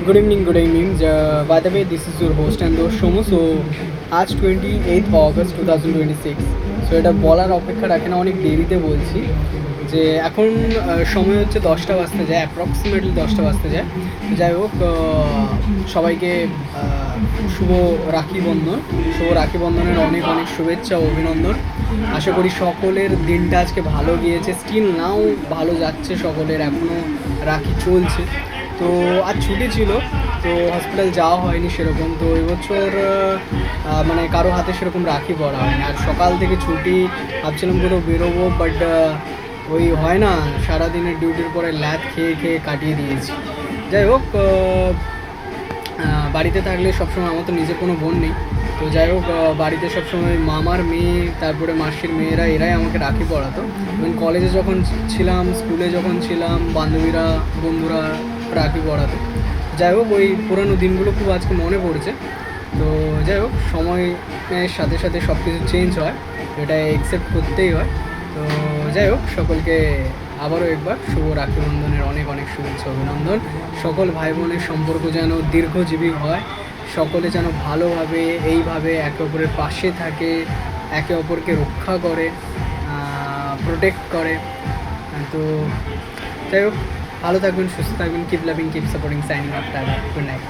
Good evening, good evening. By the way, this is your host and host Shomu. So, আজ 28 August 2026। So এটা বলার অপেক্ষা রাখে না, অনেক দেরিতে বলছি যে এখন সময় হচ্ছে 10টা বাজতে যায়, অ্যাপ্রক্সিমেটলি 10টা বাজতে যায়। যাই হোক, সবাইকে শুভ রাখি বন্ধন, শুভ রাখি বন্ধনের অনেক অনেক শুভেচ্ছা ও অভিনন্দন। আশা করি সকলের দিনটা আজকে ভালো গিয়েছে, স্টিল নাও ভালো যাচ্ছে সকলের, এখনও রাখি চলছে। তো আজ ছুটি ছিল, তো হসপিটাল যাওয়া হয়নি সেরকম। তো এবছর মানে কারো হাতে সেরকম রাখি পরা হয়নি। আর সকাল থেকে ছুটি, ভাবছিলাম কোথাও বেরোবো, বাট ওই হয় না, সারাদিনের ডিউটির পরে ল্যাদ খেয়ে খেয়ে কাটিয়ে দিয়েছি। যাই হোক, বাড়িতে থাকলে সবসময়, আমার তো নিজের কোনো বোন নেই, তো যাই হোক বাড়িতে সবসময় মামার মেয়ে, তারপরে মাসির মেয়েরা, এরাই আমাকে রাখি পরাতো। এবং কলেজে যখন ছিলাম, স্কুলে যখন ছিলাম, বান্ধবীরা, বন্ধুরা রাখি পরাতো। যাই হোক, ওই পুরানো দিনগুলো খুব আজকে মনে পড়ছে। তো যাই হোক, সময়ের সাথে সাথে সব কিছু চেঞ্জ হয়, এটা অ্যাকসেপ্ট করতেই হয়। তো যাই হোক, সকলকে আবারও একবার শুভ রাখি বন্ধনের অনেক অনেক শুভেচ্ছা অভিনন্দন। সকল ভাই বোনের সম্পর্ক যেন দীর্ঘজীবী হয়, সকলে যেন ভালোভাবে এইভাবে একে অপরের পাশে থাকে, একে অপরকে রক্ষা করে, প্রোটেক্ট করে। তো যাই হোক, ভালো থাকবেন, সুস্থ থাকবেন, keep loving, keep supporting, signing up, good night.